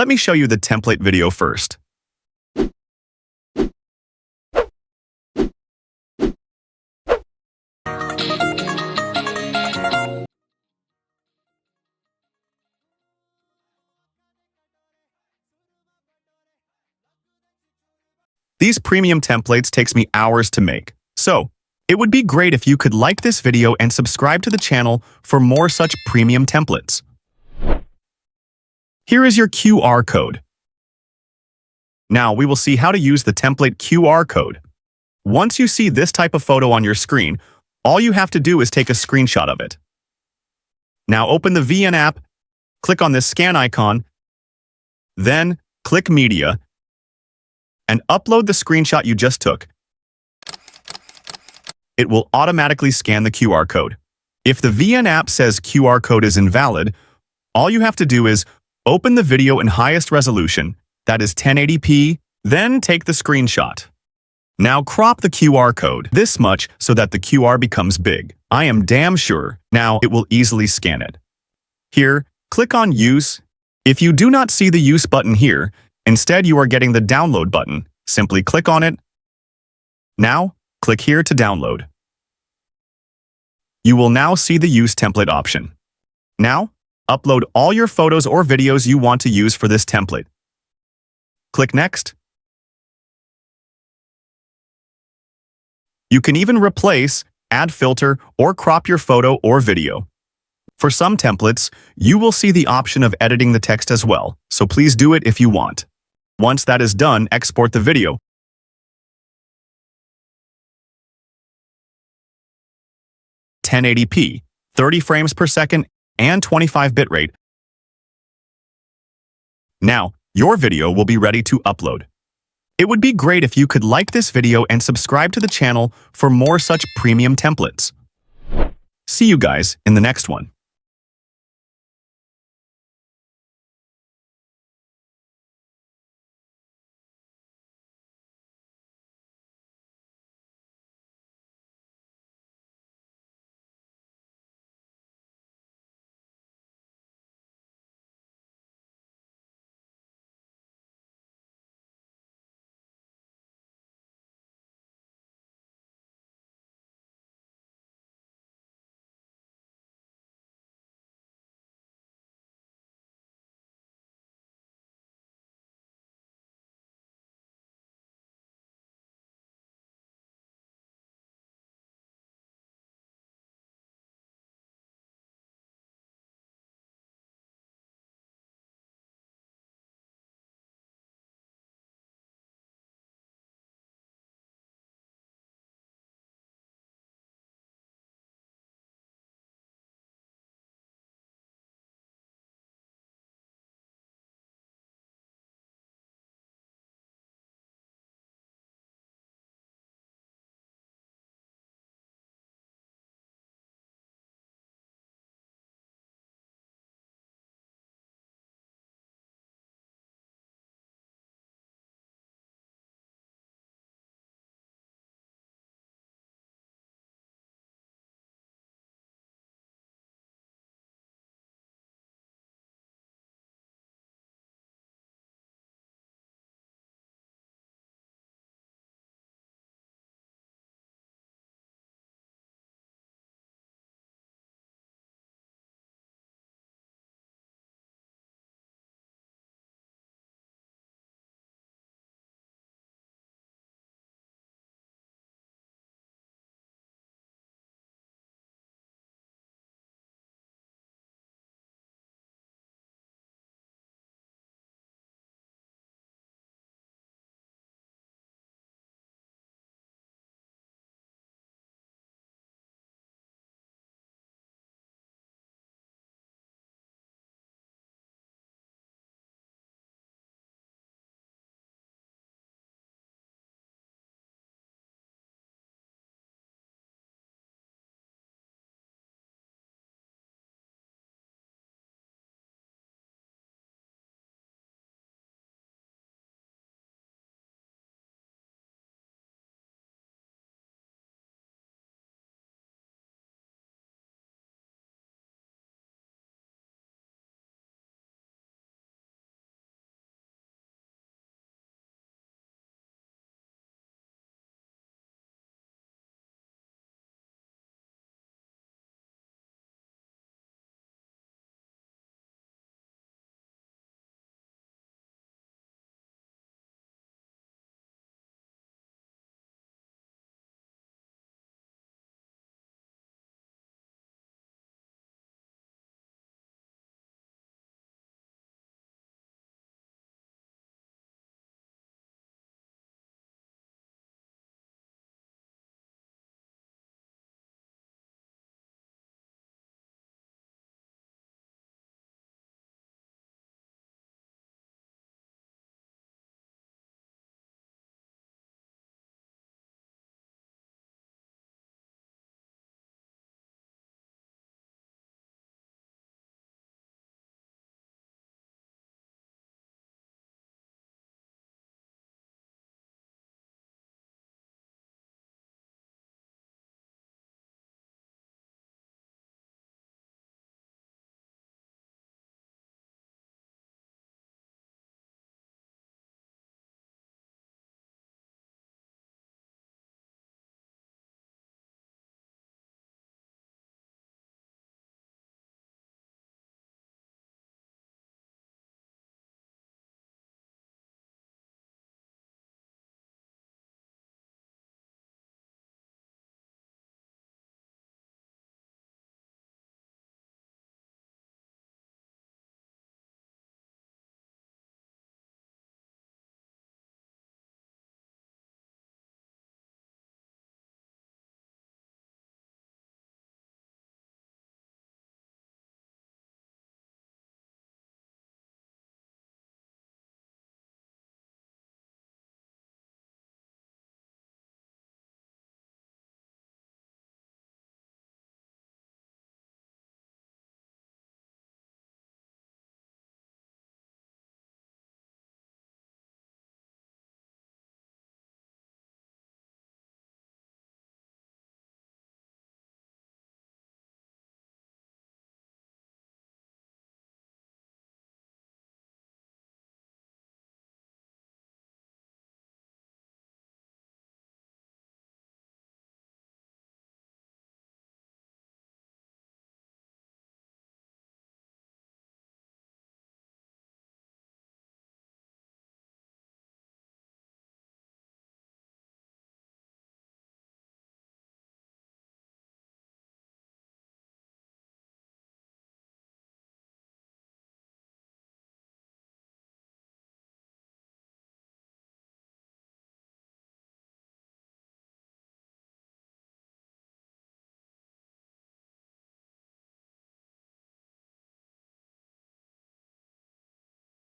let me show you the template video first. These premium templates takes me hours to make, so it would be great if you could like this video and subscribe to the channel for more such premium templates. Here is your QR code. Now we will see how to use the template QR code. Once you see this type of photo on your screen, all you have to do is take a screenshot of it. Now open the VN app, click on this scan icon, then click Media, and upload the screenshot you just took. It will automatically scan the QR code. If the VN app says QR code is invalid, all you have to do is open the video in highest resolution, that is 1080p, then take the screenshot. Now crop the QR code this much so that the QR becomes big. I am damn sure now it will easily scan it. Here, click on Use. If you do not see the Use button here, instead you are getting the Download button. Simply click on it. Now, click here to download. You will now see the Use template option. Now, upload all your photos or videos you want to use for this template. Click Next. You can even replace, add filter, or crop your photo or video. For some templates, you will see the option of editing the text as well, so please do it if you want. Once that is done, export the video. (1080p), 30 frames per second, and 25 bitrate. Now, your video will be ready to upload. It would be great if you could like this video and subscribe to the channel for more such premium templates. See you guys in the next one.